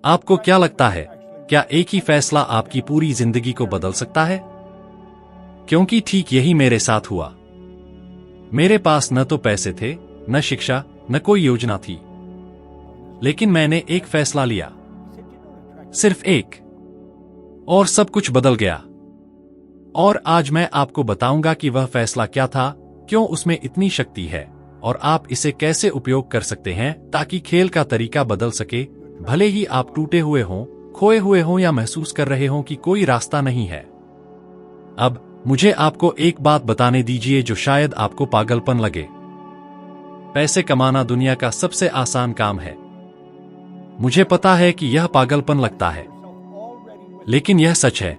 आपको क्या लगता है, क्या एक ही फैसला आपकी पूरी जिंदगी को बदल सकता है? क्योंकि ठीक यही मेरे साथ हुआ। मेरे पास न तो पैसे थे, न शिक्षा, न कोई योजना थी। लेकिन मैंने एक फैसला लिया, सिर्फ एक, और सब कुछ बदल गया। और आज मैं आपको बताऊंगा कि वह फैसला क्या था, क्यों उसमें इतनी शक्ति है, और आप इसे कैसे उपयोग कर सकते हैं ताकि खेल का तरीका बदल सके, भले ही आप टूटे हुए हों, खोए हुए हों या महसूस कर रहे हों कि कोई रास्ता नहीं है। अब मुझे आपको एक बात बताने दीजिए जो शायद आपको पागलपन लगे। पैसे कमाना दुनिया का सबसे आसान काम है। मुझे पता है कि यह पागलपन लगता है, लेकिन यह सच है।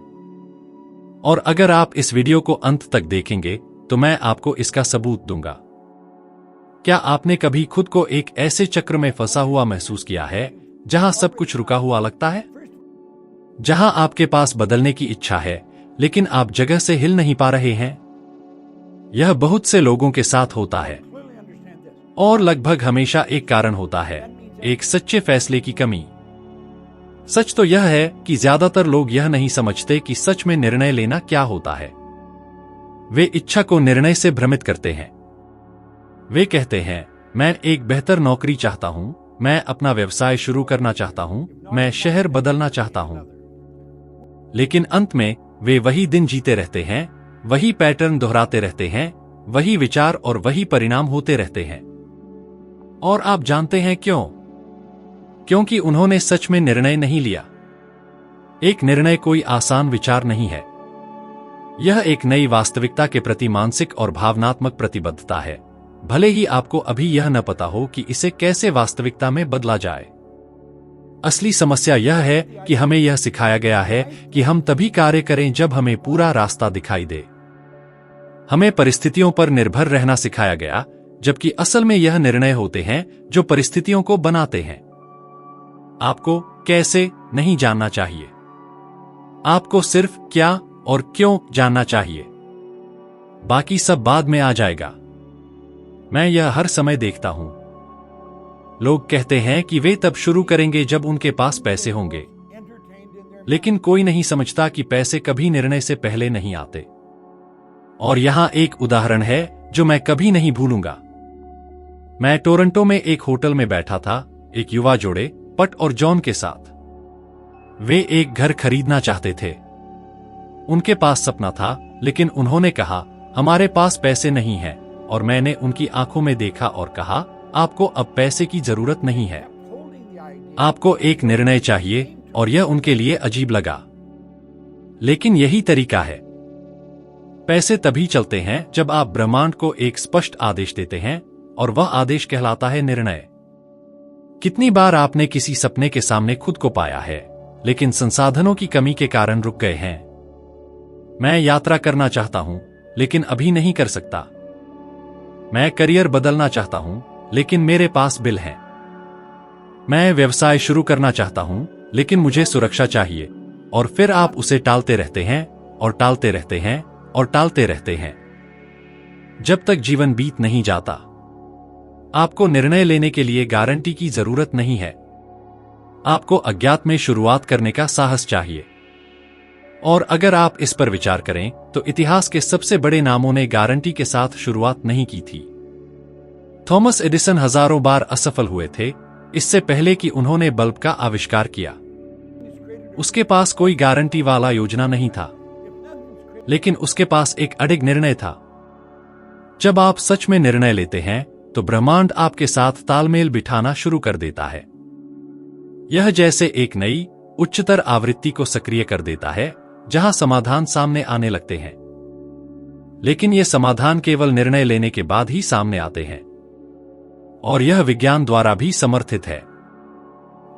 और अगर आप इस वीडियो को अंत तक देखेंगे तो मैं आपको इसका सबूत दूंगा। क्या आपने कभी खुद को एक ऐसे चक्र में फंसा हुआ महसूस किया है जहां सब कुछ रुका हुआ लगता है? जहां आपके पास बदलने की इच्छा है, लेकिन आप जगह से हिल नहीं पा रहे हैं? यह बहुत से लोगों के साथ होता है, और लगभग हमेशा एक कारण होता है, एक सच्चे फैसले की कमी। सच तो यह है कि ज्यादातर लोग यह नहीं समझते कि सच में निर्णय लेना क्या होता है। वे इच्छा को निर्णय से भ्रमित करते हैं। वे कहते हैं, मैं एक बेहतर नौकरी चाहता हूं, मैं अपना व्यवसाय शुरू करना चाहता हूं, मैं शहर बदलना चाहता हूं। लेकिन अंत में वे वही दिन जीते रहते हैं, वही पैटर्न दोहराते रहते हैं, वही विचार और वही परिणाम होते रहते हैं। और आप जानते हैं क्यों? क्योंकि उन्होंने सच में निर्णय नहीं लिया। एक निर्णय कोई आसान विचार नहीं है। यह एक नई वास्तविकता के प्रति मानसिक और भावनात्मक प्रतिबद्धता है, भले ही आपको अभी यह न पता हो कि इसे कैसे वास्तविकता में बदला जाए। असली समस्या यह है कि हमें यह सिखाया गया है कि हम तभी कार्य करें जब हमें पूरा रास्ता दिखाई दे। हमें परिस्थितियों पर निर्भर रहना सिखाया गया, जबकि असल में यह निर्णय होते हैं जो परिस्थितियों को बनाते हैं। आपको कैसे नहीं जानना चाहिए, आपको सिर्फ क्या और क्यों जानना चाहिए। बाकी सब बाद में आ जाएगा। मैं यह हर समय देखता हूं। लोग कहते हैं कि वे तब शुरू करेंगे जब उनके पास पैसे होंगे, लेकिन कोई नहीं समझता कि पैसे कभी निर्णय से पहले नहीं आते। और यहां एक उदाहरण है जो मैं कभी नहीं भूलूंगा। मैं टोरंटो में एक होटल में बैठा था, एक युवा जोड़े, पट और जॉन के साथ। वे एक घर खरीदना चाहते थे। उनके पास सपना था, लेकिन उन्होंने कहा, हमारे पास पैसे नहीं हैं। और मैंने उनकी आंखों में देखा और कहा, आपको अब पैसे की जरूरत नहीं है, आपको एक निर्णय चाहिए। और यह उनके लिए अजीब लगा, लेकिन यही तरीका है। पैसे तभी चलते हैं जब आप ब्रह्मांड को एक स्पष्ट आदेश देते हैं, और वह आदेश कहलाता है निर्णय। कितनी बार आपने किसी सपने के सामने खुद को पाया है, लेकिन संसाधनों की कमी के कारण रुक गए हैं? मैं यात्रा करना चाहता हूं, लेकिन अभी नहीं कर सकता। मैं करियर बदलना चाहता हूं, लेकिन मेरे पास बिल हैं। मैं व्यवसाय शुरू करना चाहता हूं, लेकिन मुझे सुरक्षा चाहिए। और फिर आप उसे टालते रहते हैं और टालते रहते हैं और टालते रहते हैं, जब तक जीवन बीत नहीं जाता। आपको निर्णय लेने के लिए गारंटी की जरूरत नहीं है। आपको अज्ञात में शुरुआत करने का साहस चाहिए। और अगर आप इस पर विचार करें तो इतिहास के सबसे बड़े नामों ने गारंटी के साथ शुरुआत नहीं की थी। थॉमस एडिसन हजारों बार असफल हुए थे, इससे पहले कि उन्होंने बल्ब का आविष्कार किया। उसके पास कोई गारंटी वाला योजना नहीं था, लेकिन उसके पास एक अडिग निर्णय था। जब आप सच में निर्णय लेते हैं तो ब्रह्मांड आपके साथ तालमेल बिठाना शुरू कर देता है। यह जैसे एक नई उच्चतर आवृत्ति को सक्रिय कर देता है, जहां समाधान सामने आने लगते हैं। लेकिन ये समाधान केवल निर्णय लेने के बाद ही सामने आते हैं, और यह विज्ञान द्वारा भी समर्थित है।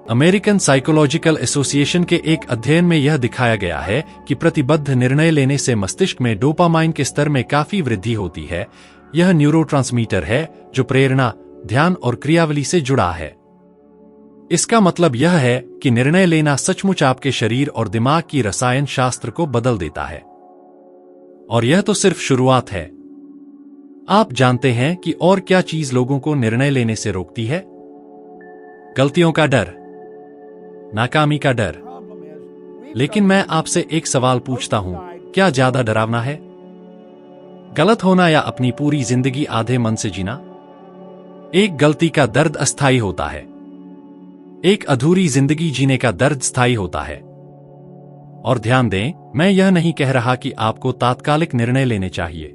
अमेरिकन साइकोलॉजिकल एसोसिएशन के एक अध्ययन में यह दिखाया गया है कि प्रतिबद्ध निर्णय लेने से मस्तिष्क में डोपामाइन के स्तर में काफी वृद्धि होती है। यह न्यूरोट्रांसमीटर है जो प्रेरणा, ध्यान और क्रियावली से जुड़ा है। इसका मतलब यह है कि निर्णय लेना सचमुच आपके शरीर और दिमाग की रसायन शास्त्र को बदल देता है। और यह तो सिर्फ शुरुआत है। आप जानते हैं कि और क्या चीज लोगों को निर्णय लेने से रोकती है? गलतियों का डर। नाकामी का डर। लेकिन मैं आपसे एक सवाल पूछता हूं, क्या ज्यादा डरावना है? गलत होना या अपनी पूरी जिंदगी आधे मन से जीना? एक गलती का दर्द अस्थायी होता है, एक अधूरी जिंदगी जीने का दर्द स्थायी होता है। और ध्यान दें, मैं यह नहीं कह रहा कि आपको तात्कालिक निर्णय लेने चाहिए।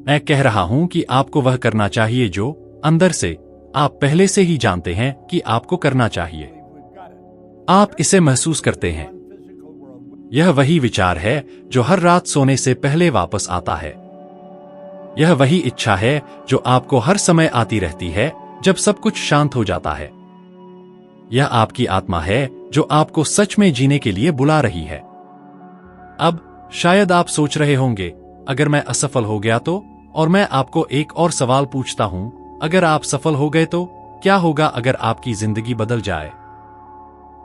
मैं कह रहा हूं कि आपको वह करना चाहिए जो अंदर से आप पहले से ही जानते हैं कि आपको करना चाहिए। आप इसे महसूस करते हैं। यह वही विचार है जो हर रात सोने से पहले वापस आता है। यह वही इच्छा है जो आपको हर समय आती रहती है जब सब कुछ शांत हो जाता है। यह आपकी आत्मा है जो आपको सच में जीने के लिए बुला रही है। अब शायद आप सोच रहे होंगे, अगर मैं असफल हो गया तो? और मैं आपको एक और सवाल पूछता हूं, अगर आप सफल हो गए तो क्या होगा अगर आपकी जिंदगी बदल जाए?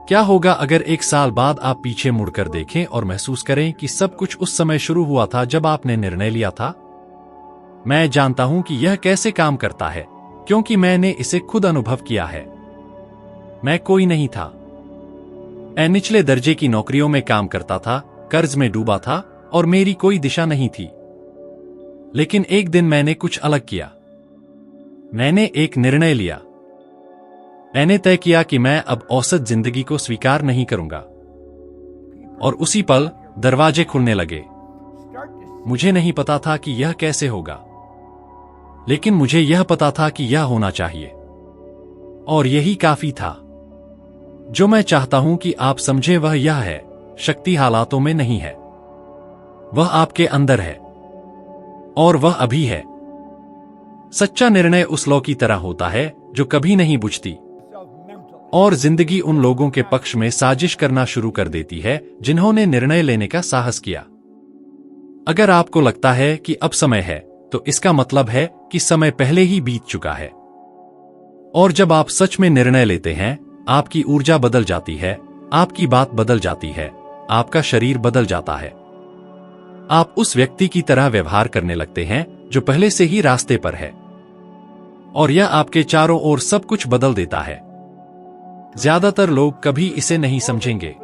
क्या होगा अगर 1 साल बाद आप पीछे मुड़कर देखें और महसूस करें कि सब कुछ उस समय शुरू हुआ था जब आपने निर्णय लिया था? मैं जानता हूं कि यह कैसे काम करता है, क्योंकि मैंने इसे खुद अनुभव किया है। मैं कोई नहीं था। मैं निचले दर्जे की नौकरियों में काम करता था, कर्ज में डूबा था और मेरी कोई दिशा नहीं थी। लेकिन एक दिन मैंने कुछ अलग किया। मैंने एक निर्णय लिया। मैंने तय किया कि मैं अब औसत जिंदगी को स्वीकार नहीं करूंगा। और उसी पल दरवाजे खुलने लगे। मुझे नहीं पता था कि यह कैसे होगा, लेकिन मुझे यह पता था कि यह होना चाहिए। और यही काफी था। जो मैं चाहता हूं कि आप समझें वह यह है, शक्ति हालातों में नहीं है, वह आपके अंदर है, और वह अभी है। सच्चा निर्णय उस लौ की तरह होता है जो कभी नहीं बुझती, और जिंदगी उन लोगों के पक्ष में साजिश करना शुरू कर देती है जिन्होंने निर्णय लेने का साहस किया। अगर आपको लगता है कि अब समय है, तो इसका मतलब है कि समय पहले ही बीत चुका है। और जब आप सच में निर्णय लेते हैं, आपकी ऊर्जा बदल जाती है, आपकी बात बदल जाती है, आपका शरीर बदल जाता है। आप उस व्यक्ति की तरह व्यवहार करने लगते हैं जो पहले से ही रास्ते पर है, और यह आपके चारों ओर सब कुछ बदल देता है। ज्यादातर लोग कभी इसे नहीं समझेंगे,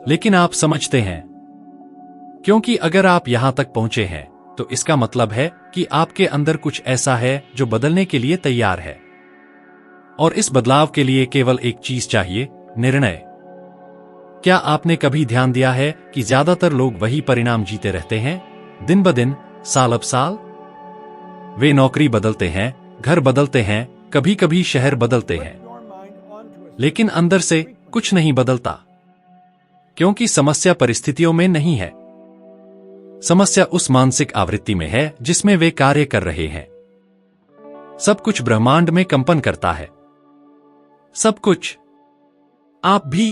लेकिन आप समझते हैं, क्योंकि अगर आप यहां तक पहुंचे हैं तो इसका मतलब है कि आपके अंदर कुछ ऐसा है जो बदलने के लिए तैयार है। और इस बदलाव के लिए केवल एक चीज चाहिए, निर्णय। क्या आपने कभी ध्यान दिया है कि ज्यादातर लोग वही परिणाम जीते रहते हैं, दिन ब दिन, साल अब साल? वे नौकरी बदलते हैं, घर बदलते हैं, कभी कभी शहर बदलते हैं, लेकिन अंदर से कुछ नहीं बदलता। क्योंकि समस्या परिस्थितियों में नहीं है, समस्या उस मानसिक आवृत्ति में है जिसमें वे कार्य कर रहे हैं। सब कुछ ब्रह्मांड में कंपन करता है, सब कुछ, आप भी।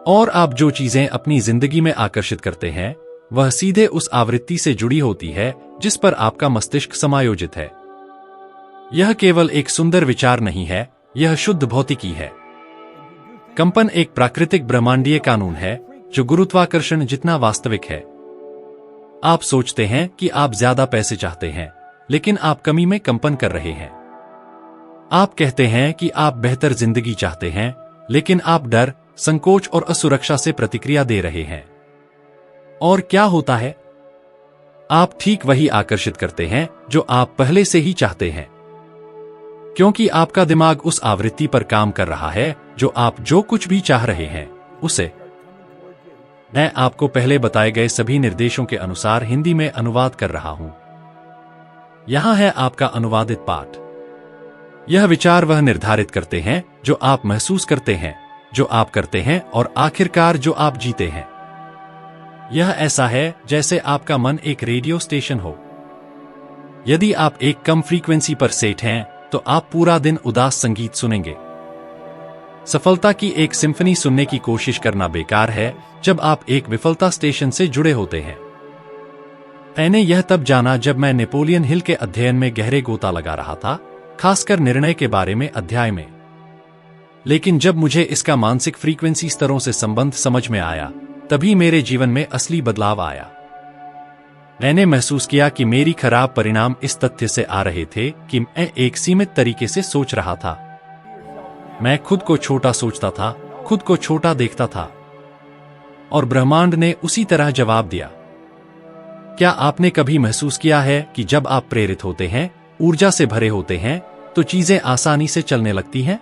और आप जो चीजें अपनी जिंदगी में आकर्षित करते हैं, वह सीधे उस आवृत्ति से जुड़ी होती है जिस पर आपका मस्तिष्क समायोजित है। यह केवल एक सुंदर विचार नहीं है, यह शुद्ध भौतिकी है। कंपन एक प्राकृतिक ब्रह्मांडीय कानून है जो गुरुत्वाकर्षण जितना वास्तविक है। आप सोचते हैं कि आप ज्यादा पैसे चाहते हैं, लेकिन आप कमी में कंपन कर रहे हैं। आप कहते हैं कि आप बेहतर जिंदगी चाहते हैं, लेकिन आप डर, संकोच और असुरक्षा से प्रतिक्रिया दे रहे हैं। और क्या होता है? आप ठीक वही आकर्षित करते हैं जो आप पहले से ही चाहते हैं, क्योंकि आपका दिमाग उस आवृत्ति पर काम कर रहा है जो आप जो कुछ भी चाह रहे हैं उसे। मैं आपको पहले बताए गए सभी निर्देशों के अनुसार हिंदी में अनुवाद कर रहा हूं। यहां है आपका अनुवादित पाठ। यह विचार वह निर्धारित करते हैं जो आप महसूस करते हैं, जो आप करते हैं और आखिरकार जो आप जीते हैं। यह ऐसा है जैसे आपका मन एक रेडियो स्टेशन हो। यदि आप एक कम फ्रीक्वेंसी पर सेट हैं, तो आप पूरा दिन उदास संगीत सुनेंगे। सफलता की एक सिम्फनी सुनने की कोशिश करना बेकार है जब आप एक विफलता स्टेशन से जुड़े होते हैं। मैंने यह तब जाना जब मैं नेपोलियन हिल के अध्ययन में गहरे गोता लगा रहा था, खासकर निर्णय के बारे में अध्याय में। लेकिन जब मुझे इसका मानसिक फ्रीक्वेंसी स्तरों से संबंध समझ में आया, तभी मेरे जीवन में असली बदलाव आया। मैंने महसूस किया कि मेरी खराब परिणाम इस तथ्य से आ रहे थे कि मैं एक सीमित तरीके से सोच रहा था। मैं खुद को छोटा सोचता था, खुद को छोटा देखता था। और ब्रह्मांड ने उसी तरह जवाब दिया। क्या आपने कभी महसूस किया है कि जब आप प्रेरित होते हैं, ऊर्जा से भरे होते हैं, तो चीजें आसानी से चलने लगती हैं?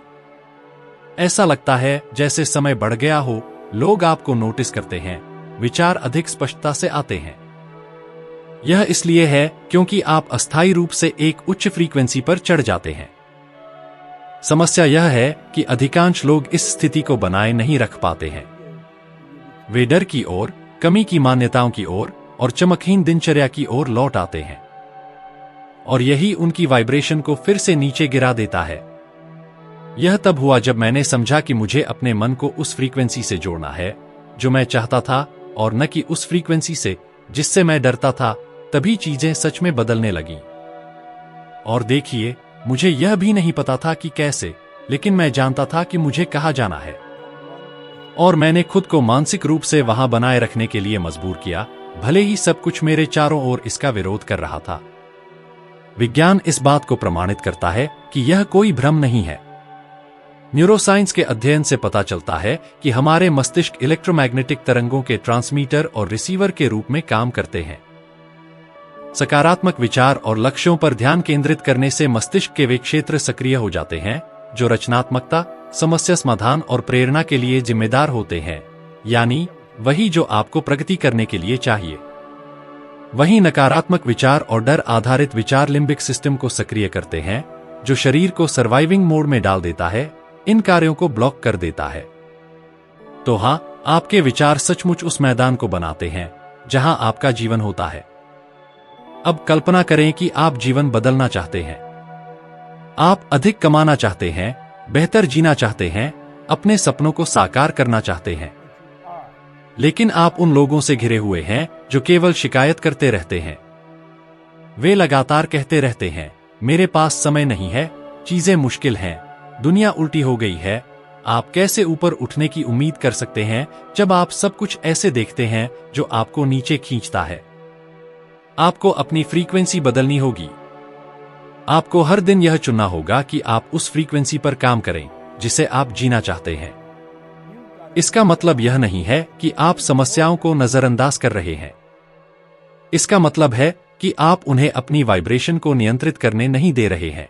ऐसा लगता है जैसे समय बढ़ गया हो, लोग आपको नोटिस करते हैं, विचार अधिक स्पष्टता से आते हैं। यह इसलिए है क्योंकि आप अस्थायी रूप से एक उच्च फ्रीक्वेंसी पर चढ़ जाते हैं। समस्या यह है कि अधिकांश लोग इस स्थिति को बनाए नहीं रख पाते हैं। वे डर की ओर, कमी की मान्यताओं की ओर और चमकहीन दिनचर्या की ओर लौट आते हैं। और यही उनकी वाइब्रेशन को फिर से नीचे गिरा देता है। यह तब हुआ जब मैंने समझा कि मुझे अपने मन को उस फ्रीक्वेंसी से जोड़ना है जो मैं चाहता था, और न कि उस फ्रीक्वेंसी से जिससे मैं डरता था। तभी चीजें सच में बदलने लगीं। और देखिए, मुझे यह भी नहीं पता था कि कैसे, लेकिन मैं जानता था कि मुझे कहाँ जाना है। और मैंने खुद को मानसिक रूप से वहां बनाए रखने के लिए मजबूर किया, भले ही सब कुछ मेरे चारों ओर इसका विरोध कर रहा था। विज्ञान इस बात को प्रमाणित करता है कि यह कोई भ्रम नहीं है। न्यूरोसाइंस के अध्ययन से पता चलता है कि हमारे मस्तिष्क इलेक्ट्रोमैग्नेटिक तरंगों के ट्रांसमीटर और रिसीवर के रूप में काम करते हैं। सकारात्मक विचार और लक्ष्यों पर ध्यान केंद्रित करने से मस्तिष्क के वे क्षेत्र सक्रिय हो जाते हैं जो रचनात्मकता, समस्या समाधान और प्रेरणा के लिए जिम्मेदार होते हैं, यानी वही जो आपको प्रगति करने के लिए चाहिए। वहीं नकारात्मक विचार और डर आधारित विचार लिम्बिक सिस्टम को सक्रिय करते हैं, जो शरीर को सर्वाइविंग मोड में डाल देता है, इन कार्यों को ब्लॉक कर देता है। तो हाँ, आपके विचार सचमुच उस मैदान को बनाते हैं जहां आपका जीवन होता है। अब कल्पना करें कि आप जीवन बदलना चाहते हैं। आप अधिक कमाना चाहते हैं, बेहतर जीना चाहते हैं, अपने सपनों को साकार करना चाहते हैं। लेकिन आप उन लोगों से घिरे हुए हैं जो केवल शिकायत करते रहते हैं। वे लगातार कहते रहते हैं, मेरे पास समय नहीं है, चीजें मुश्किल हैं, दुनिया उल्टी हो गई है। आप कैसे ऊपर उठने की उम्मीद कर सकते हैं जब आप सब कुछ ऐसे देखते हैं जो आपको नीचे खींचता है? आपको अपनी फ्रीक्वेंसी बदलनी होगी। आपको हर दिन यह चुनना होगा कि आप उस फ्रीक्वेंसी पर काम करें जिसे आप जीना चाहते हैं। इसका मतलब यह नहीं है कि आप समस्याओं को नजरअंदाज कर रहे हैं। इसका मतलब है कि आप उन्हें अपनी वाइब्रेशन को नियंत्रित करने नहीं दे रहे हैं।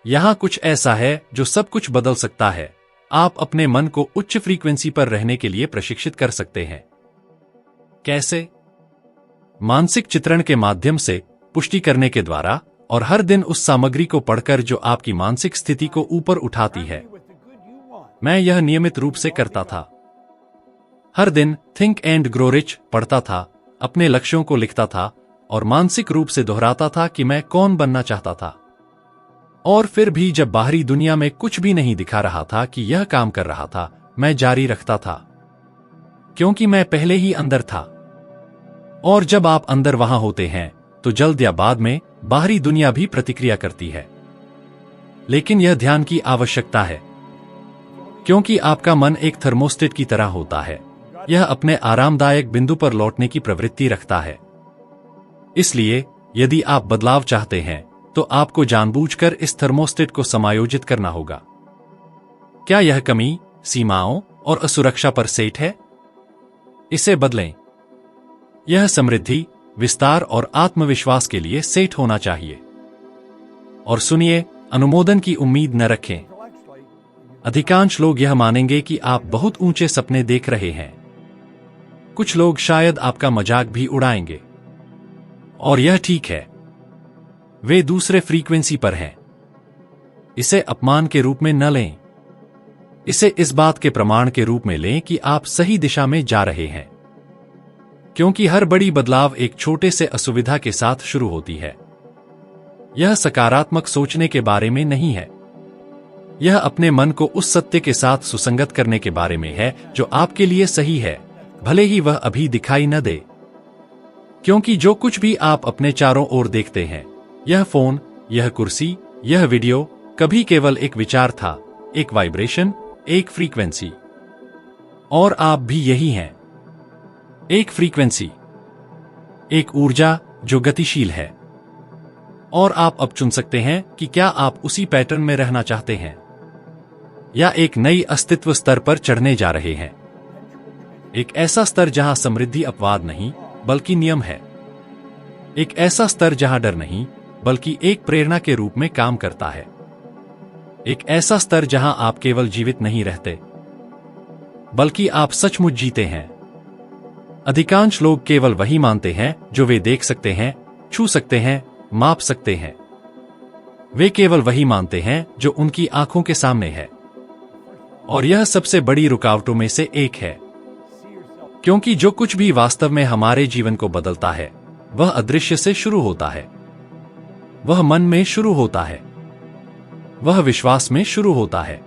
यहां कुछ ऐसा है जो सब कुछ बदल सकता है। आप अपने मन को उच्च फ्रीक्वेंसी पर रहने के लिए प्रशिक्षित कर सकते हैं। कैसे? मानसिक चित्रण के माध्यम से, पुष्टि करने के द्वारा, और हर दिन उस सामग्री को पढ़कर जो आपकी मानसिक स्थिति को ऊपर उठाती है। मैं यह नियमित रूप से करता था। हर दिन थिंक एंड ग्रो रिच पढ़ता था, अपने लक्ष्यों को लिखता था और मानसिक रूप से दोहराता था कि मैं कौन बनना चाहता था। और फिर भी जब बाहरी दुनिया में कुछ भी नहीं दिखा रहा था कि यह काम कर रहा था, मैं जारी रखता था, क्योंकि मैं पहले ही अंदर था। और जब आप अंदर वहां होते हैं तो जल्द या बाद में बाहरी दुनिया भी प्रतिक्रिया करती है। लेकिन यह ध्यान की आवश्यकता है, क्योंकि आपका मन एक थर्मोस्टेट की तरह होता है। यह अपने आरामदायक बिंदु पर लौटने की प्रवृत्ति रखता है। इसलिए यदि आप बदलाव चाहते हैं तो आपको जानबूझकर इस थर्मोस्टेट को समायोजित करना होगा। क्या यह कमी, सीमाओं और असुरक्षा पर सेट है? इसे बदलें। यह समृद्धि, विस्तार और आत्मविश्वास के लिए सेट होना चाहिए। और सुनिए, अनुमोदन की उम्मीद न रखें। अधिकांश लोग यह मानेंगे कि आप बहुत ऊंचे सपने देख रहे हैं। कुछ लोग शायद आपका मजाक भी उड़ाएंगे। और यह ठीक है, वे दूसरे फ्रीक्वेंसी पर हैं। इसे अपमान के रूप में न लें। इसे इस बात के प्रमाण के रूप में लें कि आप सही दिशा में जा रहे हैं। क्योंकि हर बड़ी बदलाव एक छोटे से असुविधा के साथ शुरू होती है। यह सकारात्मक सोचने के बारे में नहीं है। यह अपने मन को उस सत्य के साथ सुसंगत करने के बारे में है जो आपके लिए सही है, भले ही वह अभी दिखाई न दे। क्योंकि जो कुछ भी आप अपने चारों ओर देखते हैं, यह फोन, यह कुर्सी, यह वीडियो, कभी केवल एक विचार था, एक वाइब्रेशन, एक फ्रीक्वेंसी। और आप भी यही हैं। एक फ्रीक्वेंसी, एक ऊर्जा जो गतिशील है। और आप अब चुन सकते हैं कि क्या आप उसी पैटर्न में रहना चाहते हैं या एक नई अस्तित्व स्तर पर चढ़ने जा रहे हैं। एक ऐसा स्तर जहां समृद्धि अपवाद नहीं बल्कि नियम है। एक ऐसा स्तर जहां डर नहीं बल्कि एक प्रेरणा के रूप में काम करता है। एक ऐसा स्तर जहां आप केवल जीवित नहीं रहते बल्कि आप सचमुच जीते हैं। अधिकांश लोग केवल वही मानते हैं जो वे देख सकते हैं, छू सकते हैं, माप सकते हैं। वे केवल वही मानते हैं जो उनकी आंखों के सामने है। और यह सबसे बड़ी रुकावटों में से एक है, क्योंकि जो कुछ भी वास्तव में हमारे जीवन को बदलता है वह अदृश्य से शुरू होता है। वह मन में शुरू होता है, वह विश्वास में शुरू होता है।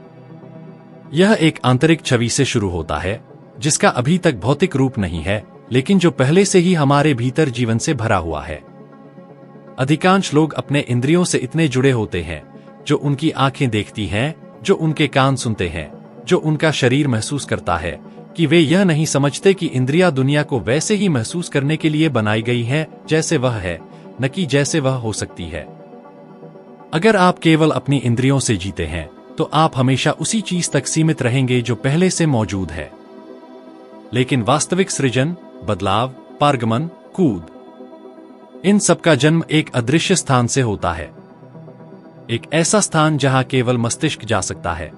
यह एक आंतरिक छवि से शुरू होता है जिसका अभी तक भौतिक रूप नहीं है, लेकिन जो पहले से ही हमारे भीतर जीवन से भरा हुआ है। अधिकांश लोग अपने इंद्रियों से इतने जुड़े होते हैं, जो उनकी आंखें देखती हैं, जो उनके कान सुनते हैं, जो उनका शरीर महसूस करता है, कि वे यह नहीं समझते कि इंद्रियां दुनिया को वैसे ही महसूस करने के लिए बनाई गई हैं जैसे वह है, न कि जैसे वह हो सकती है। अगर आप केवल अपनी इंद्रियों से जीते हैं तो आप हमेशा उसी चीज तक सीमित रहेंगे जो पहले से मौजूद है। लेकिन वास्तविक सृजन, बदलाव, पारगमन, कूद, इन सब का जन्म एक अदृश्य स्थान से होता है। एक ऐसा स्थान जहां केवल मस्तिष्क जा सकता है।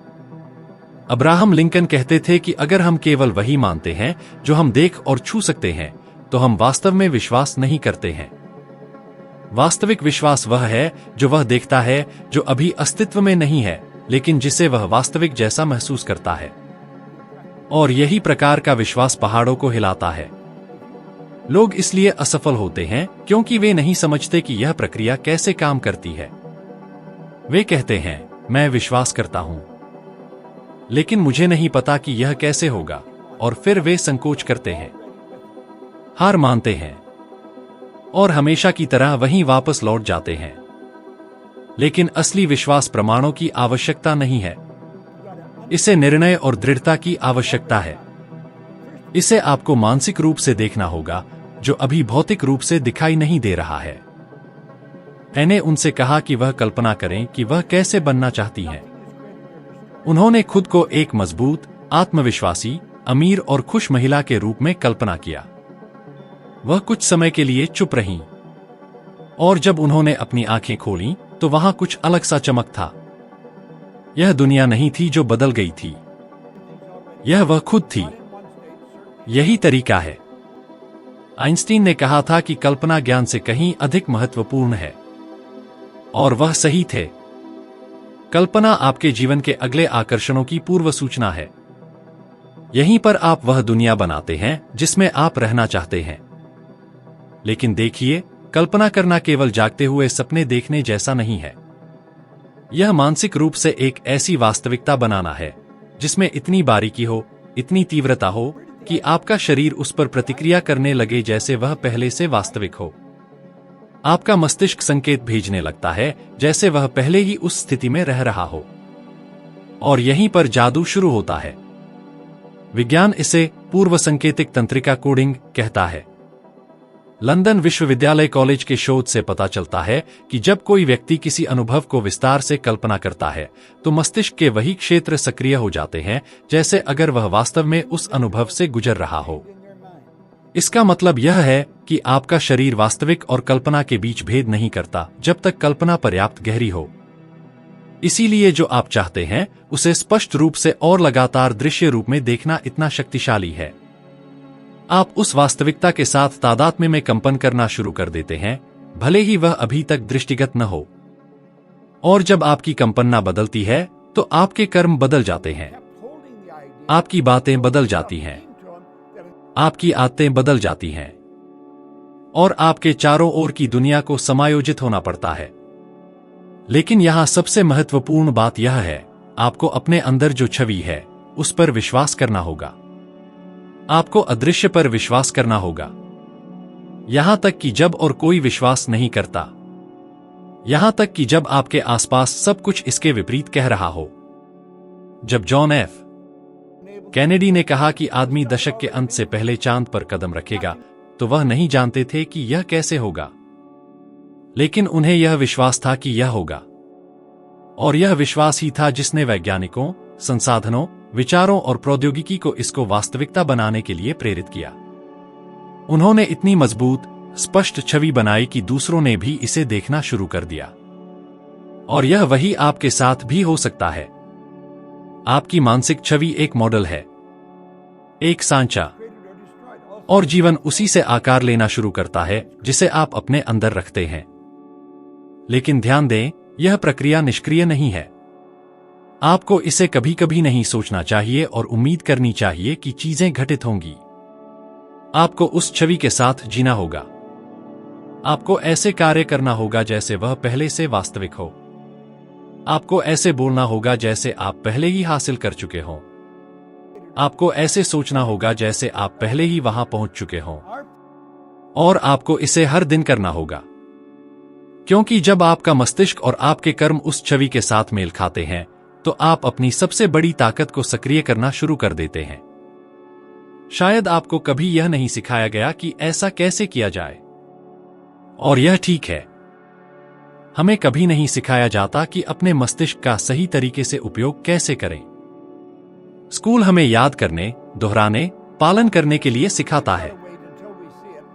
अब्राहम लिंकन कहते थे कि अगर हम केवल वही मानते हैं जो हम देख और छू सकते हैं तो हम वास्तव में विश्वास नहीं करते हैं। वास्तविक विश्वास वह है जो वह देखता है, जो अभी अस्तित्व में नहीं है लेकिन जिसे वह वास्तविक जैसा महसूस करता है। और यही प्रकार का विश्वास पहाड़ों को हिलाता है। लोग इसलिए असफल होते हैं क्योंकि वे नहीं समझते कि यह प्रक्रिया कैसे काम करती है। वे कहते हैं, मैं विश्वास करता हूं, लेकिन मुझे नहीं पता कि यह कैसे होगा, और फिर वे संकोच करते हैं, हार मानते हैं और हमेशा की तरह वहीं वापस लौट जाते हैं। लेकिन असली विश्वास प्रमाणों की आवश्यकता नहीं है, इसे निर्णय और दृढ़ता की आवश्यकता है। इसे आपको मानसिक रूप से देखना होगा, जो अभी भौतिक रूप से दिखाई नहीं दे रहा है। मैंने उनसे कहा कि वह कल्पना करें कि वह कैसे बनना चाहती हैं। उन्होंने खुद को एक मजबूत, आत्मविश्वासी, अमीर और खुश महिला के रूप में कल्पना किया। वह कुछ समय के लिए चुप रहीं, और जब उन्होंने अपनी आंखें खोलीं तो वहां कुछ अलग सा चमक था। यह दुनिया नहीं थी जो बदल गई थी, यह वह खुद थी। यही तरीका है। आइंस्टीन ने कहा था कि कल्पना ज्ञान से कहीं अधिक महत्वपूर्ण है, और वह सही थे। कल्पना आपके जीवन के अगले आकर्षणों की पूर्व सूचना है। यहीं पर आप वह दुनिया बनाते हैं जिसमें आप रहना चाहते हैं। लेकिन देखिए, कल्पना करना केवल जागते हुए सपने देखने जैसा नहीं है। यह मानसिक रूप से एक ऐसी वास्तविकता बनाना है जिसमें इतनी बारीकी हो, इतनी तीव्रता हो कि आपका शरीर उस पर प्रतिक्रिया करने लगे जैसे वह पहले से वास्तविक हो। आपका मस्तिष्क संकेत भेजने लगता है जैसे वह पहले ही उस स्थिति में रह रहा हो। और यहीं पर जादू शुरू होता है। विज्ञान इसे पूर्व संकेतिक तंत्रिका कोडिंग कहता है। लंदन विश्वविद्यालय कॉलेज के शोध से पता चलता है कि जब कोई व्यक्ति किसी अनुभव को विस्तार से कल्पना करता है तो मस्तिष्क के वही क्षेत्र सक्रिय हो जाते हैं जैसे अगर वह वास्तव में उस अनुभव से गुजर रहा हो। इसका मतलब यह है कि आपका शरीर वास्तविक और कल्पना के बीच भेद नहीं करता जब तक कल्पना पर्याप्त गहरी हो। इसीलिए जो आप चाहते हैं उसे स्पष्ट रूप से और लगातार दृश्य रूप में देखना इतना शक्तिशाली है। आप उस वास्तविकता के साथ तादात्म्य में कंपन करना शुरू कर देते हैं, भले ही वह अभी तक दृष्टिगत न हो। और जब आपकी कंपन्ना बदलती है तो आपके कर्म बदल जाते हैं, आपकी बातें बदल जाती हैं, आपकी आदतें बदल जाती हैं, और आपके चारों ओर की दुनिया को समायोजित होना पड़ता है। लेकिन यहां सबसे महत्वपूर्ण बात यह है, आपको अपने अंदर जो छवि है उस पर विश्वास करना होगा। आपको अदृश्य पर विश्वास करना होगा, यहां तक कि जब और कोई विश्वास नहीं करता, यहां तक कि जब आपके आसपास सब कुछ इसके विपरीत कह रहा हो। जब जॉन एफ कैनेडी ने कहा कि आदमी दशक के अंत से पहले चांद पर कदम रखेगा, तो वह नहीं जानते थे कि यह कैसे होगा, लेकिन उन्हें यह विश्वास था कि यह होगा। और यह विश्वास ही था जिसने वैज्ञानिकों, संसाधनों, विचारों और प्रौद्योगिकी को इसको वास्तविकता बनाने के लिए प्रेरित किया। उन्होंने इतनी मजबूत, स्पष्ट छवि बनाई कि दूसरों ने भी इसे देखना शुरू कर दिया। और यह वही आपके साथ भी हो सकता है। आपकी मानसिक छवि एक मॉडल है, एक सांचा, और जीवन उसी से आकार लेना शुरू करता है जिसे आप अपने अंदर रखते हैं। लेकिन ध्यान दें, यह प्रक्रिया निष्क्रिय नहीं है। आपको इसे कभी कभी नहीं सोचना चाहिए और उम्मीद करनी चाहिए कि चीजें घटित होंगी। आपको उस छवि के साथ जीना होगा। आपको ऐसे कार्य करना होगा जैसे वह पहले से वास्तविक हो। आपको ऐसे बोलना होगा जैसे आप पहले ही हासिल कर चुके हों। आपको ऐसे सोचना होगा जैसे आप पहले ही वहां पहुंच चुके हों। और आपको इसे हर दिन करना होगा। क्योंकि जब आपका मस्तिष्क और आपके कर्म उस छवि के साथ मेल खाते हैं, तो आप अपनी सबसे बड़ी ताकत को सक्रिय करना शुरू कर देते हैं। शायद आपको कभी यह नहीं सिखाया गया कि ऐसा कैसे किया जाए। और यह ठीक है। हमें कभी नहीं सिखाया जाता कि अपने मस्तिष्क का सही तरीके से उपयोग कैसे करें। स्कूल हमें याद करने, दोहराने, पालन करने के लिए सिखाता है,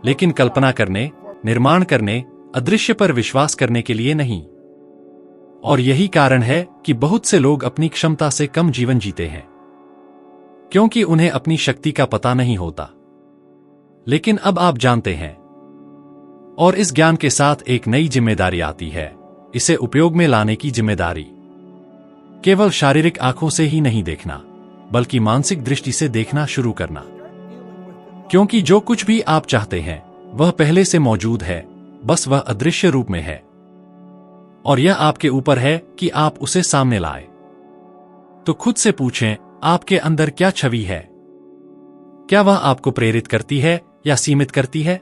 लेकिन कल्पना करने, निर्माण करने, अदृश्य पर विश्वास करने के लिए नहीं। और यही कारण है कि बहुत से लोग अपनी क्षमता से कम जीवन जीते हैं, क्योंकि उन्हें अपनी शक्ति का पता नहीं होता। लेकिन अब आप जानते हैं, और इस ज्ञान के साथ एक नई जिम्मेदारी आती है, इसे उपयोग में लाने की जिम्मेदारी। केवल शारीरिक आंखों से ही नहीं देखना, बल्कि मानसिक दृष्टि से देखना शुरू करना। क्योंकि जो कुछ भी आप चाहते हैं वह पहले से मौजूद है, बस वह अदृश्य रूप में है। और यह आपके ऊपर है कि आप उसे सामने लाए। तो खुद से पूछें, आपके अंदर क्या छवि है? क्या वह आपको प्रेरित करती है या सीमित करती है?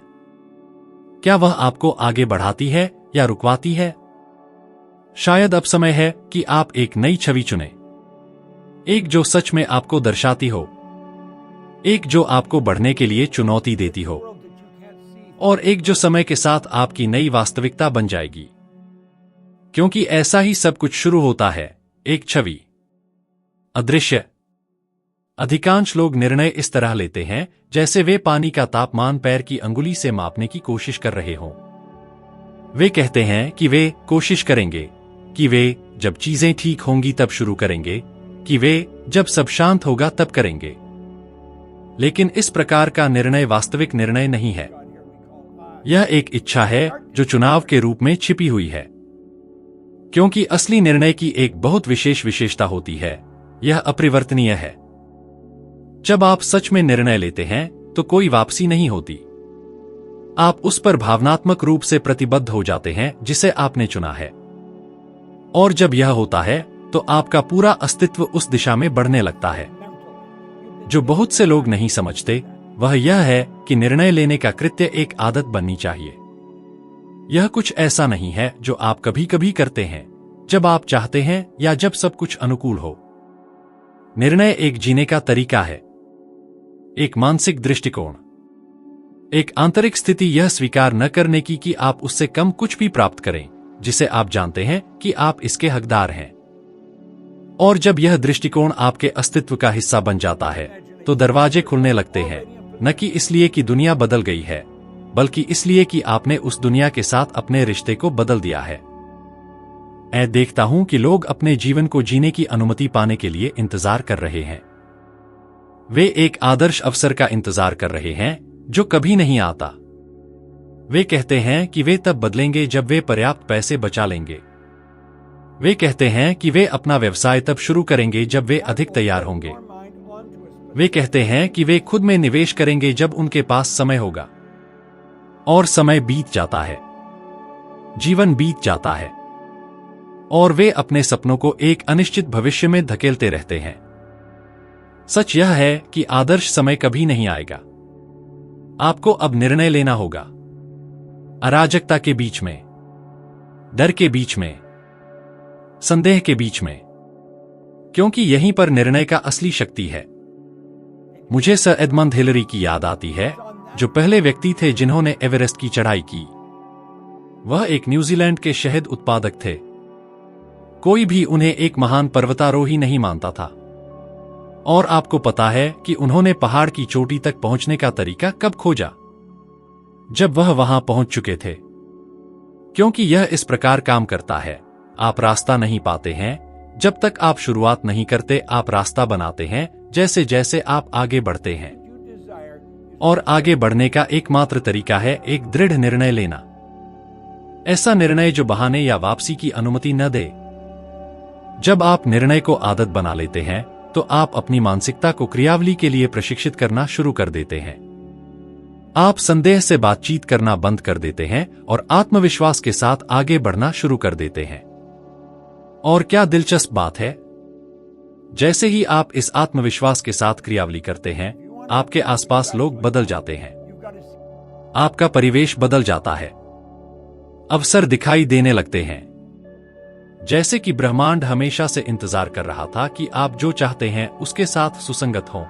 क्या वह आपको आगे बढ़ाती है या रुकवाती है? शायद अब समय है कि आप एक नई छवि चुनें। एक जो सच में आपको दर्शाती हो, एक जो आपको बढ़ने के लिए चुनौती देती हो, और एक जो समय के साथ आपकी नई वास्तविकता बन जाएगी। क्योंकि ऐसा ही सब कुछ शुरू होता है, एक छवि, अदृश्य। अधिकांश लोग निर्णय इस तरह लेते हैं जैसे वे पानी का तापमान पैर की अंगुली से मापने की कोशिश कर रहे हों। वे कहते हैं कि वे कोशिश करेंगे, कि वे जब चीजें ठीक होंगी तब शुरू करेंगे, कि वे जब सब शांत होगा तब करेंगे। लेकिन इस प्रकार का निर्णय वास्तविक निर्णय नहीं है। यह एक इच्छा है जो चुनाव के रूप में छिपी हुई है। क्योंकि असली निर्णय की एक बहुत विशेष विशेषता होती है, यह अपरिवर्तनीय है। जब आप सच में निर्णय लेते हैं तो कोई वापसी नहीं होती। आप उस पर भावनात्मक रूप से प्रतिबद्ध हो जाते हैं जिसे आपने चुना है। और जब यह होता है तो आपका पूरा अस्तित्व उस दिशा में बढ़ने लगता है। जो बहुत से लोग नहीं समझते वह यह है कि निर्णय लेने का कृत्य एक आदत बननी चाहिए। यह कुछ ऐसा नहीं है जो आप कभी कभी करते हैं, जब आप चाहते हैं या जब सब कुछ अनुकूल हो। निर्णय एक जीने का तरीका है, एक मानसिक दृष्टिकोण, एक आंतरिक स्थिति यह स्वीकार न करने की कि आप उससे कम कुछ भी प्राप्त करें जिसे आप जानते हैं कि आप इसके हकदार हैं। और जब यह दृष्टिकोण आपके अस्तित्व का हिस्सा बन जाता है तो दरवाजे खुलने लगते हैं, न कि इसलिए कि दुनिया बदल गई है, बल्कि इसलिए कि आपने उस दुनिया के साथ अपने रिश्ते को बदल दिया है। मैं देखता हूं कि लोग अपने जीवन को जीने की अनुमति पाने के लिए इंतजार कर रहे हैं। वे एक आदर्श अवसर का इंतजार कर रहे हैं जो कभी नहीं आता। वे कहते हैं कि वे तब बदलेंगे जब वे पर्याप्त पैसे बचा लेंगे। वे कहते हैं कि वे अपना व्यवसाय तब शुरू करेंगे जब वे अधिक तैयार होंगे। वे कहते हैं कि वे खुद में निवेश करेंगे जब उनके पास समय होगा। और समय बीत जाता है, जीवन बीत जाता है, और वे अपने सपनों को एक अनिश्चित भविष्य में धकेलते रहते हैं। सच यह है कि आदर्श समय कभी नहीं आएगा। आपको अब निर्णय लेना होगा, अराजकता के बीच में, डर के बीच में, संदेह के बीच में, क्योंकि यहीं पर निर्णय का असली शक्ति है। मुझे सर एडमंड हिलरी की याद आती है, जो पहले व्यक्ति थे जिन्होंने एवरेस्ट की चढ़ाई की। वह एक न्यूजीलैंड के शहद उत्पादक थे। कोई भी उन्हें एक महान पर्वतारोही नहीं मानता था। और आपको पता है कि उन्होंने पहाड़ की चोटी तक पहुंचने का तरीका कब खोजा? जब वह वहां पहुंच चुके थे। क्योंकि यह इस प्रकार काम करता है, आप रास्ता नहीं पाते हैं जब तक आप शुरुआत नहीं करते, आप रास्ता बनाते हैं जैसे जैसे आप आगे बढ़ते हैं। और आगे बढ़ने का एकमात्र तरीका है एक दृढ़ निर्णय लेना। ऐसा निर्णय जो बहाने या वापसी की अनुमति न दे। जब आप निर्णय को आदत बना लेते हैं तो आप अपनी मानसिकता को क्रियावली के लिए प्रशिक्षित करना शुरू कर देते हैं। आप संदेह से बातचीत करना बंद कर देते हैं और आत्मविश्वास के साथ आगे बढ़ना शुरू कर देते हैं। और क्या दिलचस्प बात है, जैसे ही आप इस आत्मविश्वास के साथ क्रियावली करते हैं, आपके आसपास लोग बदल जाते हैं, आपका परिवेश बदल जाता है, अवसर दिखाई देने लगते हैं। जैसे कि ब्रह्मांड हमेशा से इंतजार कर रहा था कि आप जो चाहते हैं उसके साथ सुसंगत हों।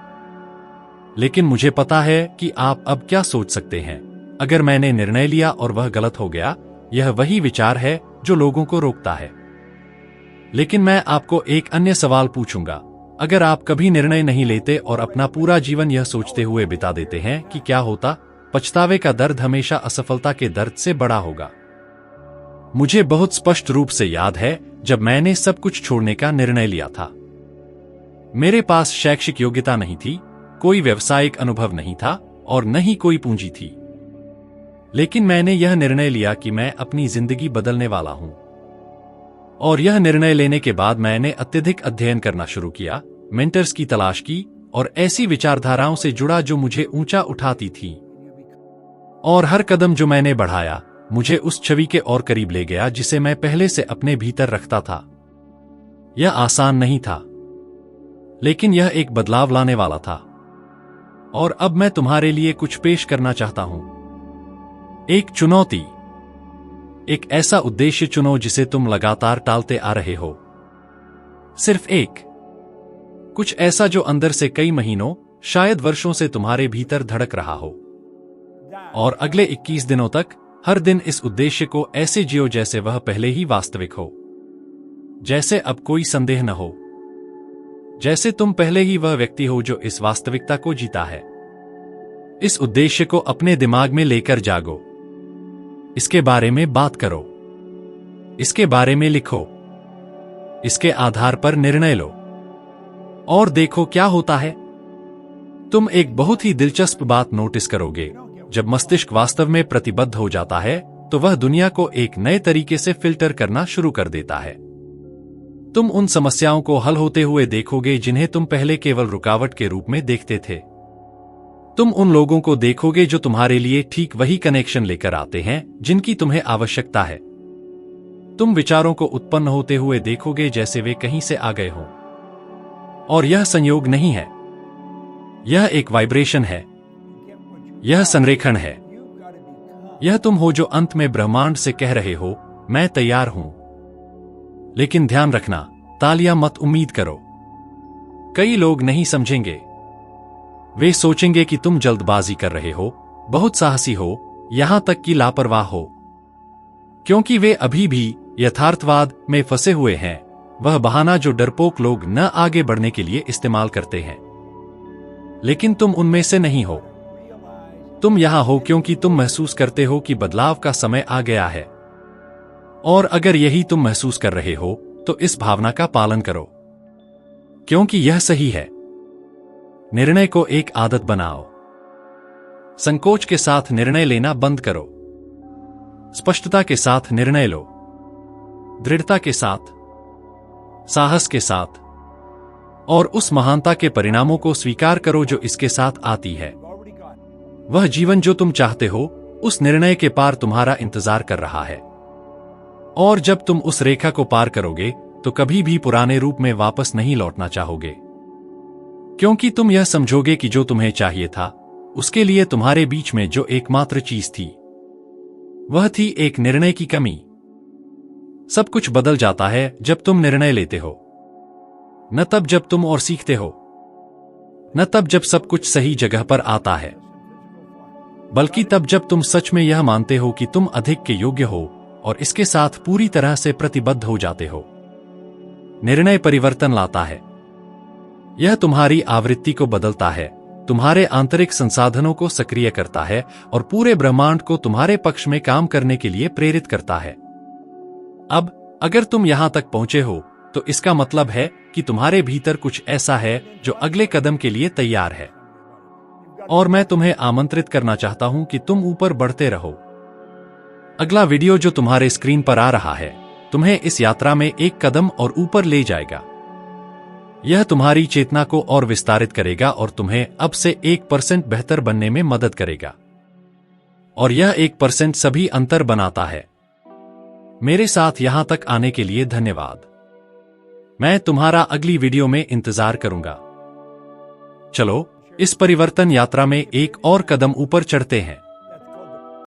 लेकिन मुझे पता है कि आप अब क्या सोच सकते हैं। अगर मैंने निर्णय लिया और वह गलत हो गया, यह वही विचार है जो लोगों को रोकता है। लेकिन मैं आपको एक अन्य सवाल पूछूंगा। अगर आप कभी निर्णय नहीं लेते और अपना पूरा जीवन यह सोचते हुए बिता देते हैं कि क्या होता, पछतावे का दर्द हमेशा असफलता के दर्द से बड़ा होगा। मुझे बहुत स्पष्ट रूप से याद है जब मैंने सब कुछ छोड़ने का निर्णय लिया था। मेरे पास शैक्षिक योग्यता नहीं थी, कोई व्यावसायिक अनुभव नहीं था और न ही कोई पूंजी थी। लेकिन मैंने यह निर्णय लिया कि मैं अपनी जिंदगी बदलने वाला हूं। और यह निर्णय लेने के बाद मैंने अत्यधिक अध्ययन करना शुरू किया, मेंटर्स की तलाश की और ऐसी विचारधाराओं से जुड़ा जो मुझे ऊंचा उठाती थी। और हर कदम जो मैंने बढ़ाया मुझे उस छवि के और करीब ले गया जिसे मैं पहले से अपने भीतर रखता था। यह आसान नहीं था, लेकिन यह एक बदलाव लाने वाला था। और अब मैं तुम्हारे लिए कुछ पेश करना चाहता हूं। एक चुनौती, एक ऐसा उद्देश्य चुनो जिसे तुम लगातार टालते आ रहे हो। सिर्फ एक, कुछ ऐसा जो अंदर से कई महीनों, शायद वर्षों से तुम्हारे भीतर धड़क रहा हो। और अगले 21 दिनों तक हर दिन इस उद्देश्य को ऐसे जियो जैसे वह पहले ही वास्तविक हो, जैसे अब कोई संदेह न हो, जैसे तुम पहले ही वह व्यक्ति हो जो इस वास्तविकता को जीता है। इस उद्देश्य को अपने दिमाग में लेकर जागो, इसके बारे में बात करो, इसके बारे में लिखो, इसके आधार पर निर्णय लो और देखो क्या होता है। तुम एक बहुत ही दिलचस्प बात नोटिस करोगे। जब मस्तिष्क वास्तव में प्रतिबद्ध हो जाता है तो वह दुनिया को एक नए तरीके से फिल्टर करना शुरू कर देता है। तुम उन समस्याओं को हल होते हुए देखोगे जिन्हें तुम पहले केवल रुकावट के रूप में देखते थे। तुम उन लोगों को देखोगे जो तुम्हारे लिए ठीक वही कनेक्शन लेकर आते हैं जिनकी तुम्हें आवश्यकता है। तुम विचारों को उत्पन्न होते हुए देखोगे जैसे वे कहीं से आ गए हों। और यह संयोग नहीं है, यह एक वाइब्रेशन है, यह संरेखण है। यह तुम हो जो अंत में ब्रह्मांड से कह रहे हो, मैं तैयार हूं। लेकिन ध्यान रखना, तालियां मत उम्मीद करो। कई लोग नहीं समझेंगे। वे सोचेंगे कि तुम जल्दबाजी कर रहे हो, बहुत साहसी हो, यहां तक कि लापरवाह हो। क्योंकि वे अभी भी यथार्थवाद में फंसे हुए हैं, वह बहाना जो डरपोक लोग न आगे बढ़ने के लिए इस्तेमाल करते हैं। लेकिन तुम उनमें से नहीं हो। तुम यहां हो क्योंकि तुम महसूस करते हो कि बदलाव का समय आ गया है। और अगर यही तुम महसूस कर रहे हो तो इस भावना का पालन करो, क्योंकि यह सही है। निर्णय को एक आदत बनाओ। संकोच के साथ निर्णय लेना बंद करो। स्पष्टता के साथ निर्णय लो, दृढ़ता के साथ, साहस के साथ, और उस महानता के परिणामों को स्वीकार करो जो इसके साथ आती है। वह जीवन जो तुम चाहते हो उस निर्णय के पार तुम्हारा इंतजार कर रहा है। और जब तुम उस रेखा को पार करोगे तो कभी भी पुराने रूप में वापस नहीं लौटना चाहोगे, क्योंकि तुम यह समझोगे कि जो तुम्हें चाहिए था उसके लिए तुम्हारे बीच में जो एकमात्र चीज थी वह थी एक निर्णय की कमी। सब कुछ बदल जाता है जब तुम निर्णय लेते हो, न तब जब तुम और सीखते हो, न तब जब सब कुछ सही जगह पर आता है, बल्कि तब जब तुम सच में यह मानते हो कि तुम अधिक के योग्य हो और इसके साथ पूरी तरह से प्रतिबद्ध हो जाते हो। निर्णय परिवर्तन लाता है। यह तुम्हारी आवृत्ति को बदलता है, तुम्हारे आंतरिक संसाधनों को सक्रिय करता है और पूरे ब्रह्मांड को तुम्हारे पक्ष में काम करने के लिए प्रेरित करता है। अब अगर तुम यहां तक पहुंचे हो तो इसका मतलब है कि तुम्हारे भीतर कुछ ऐसा है जो अगले कदम के लिए तैयार है। और मैं तुम्हें आमंत्रित करना चाहता हूं कि तुम ऊपर बढ़ते रहो। अगला वीडियो जो तुम्हारे स्क्रीन पर आ रहा है तुम्हें इस यात्रा में एक कदम और ऊपर ले जाएगा। यह तुम्हारी चेतना को और विस्तारित करेगा और तुम्हें अब से 1% बेहतर बनने में मदद करेगा। और यह 1% सभी अंतर बनाता है। मेरे साथ यहां तक आने के लिए धन्यवाद। मैं तुम्हारा अगली वीडियो में इंतजार करूंगा। चलो इस परिवर्तन यात्रा में एक और कदम ऊपर चढ़ते हैं।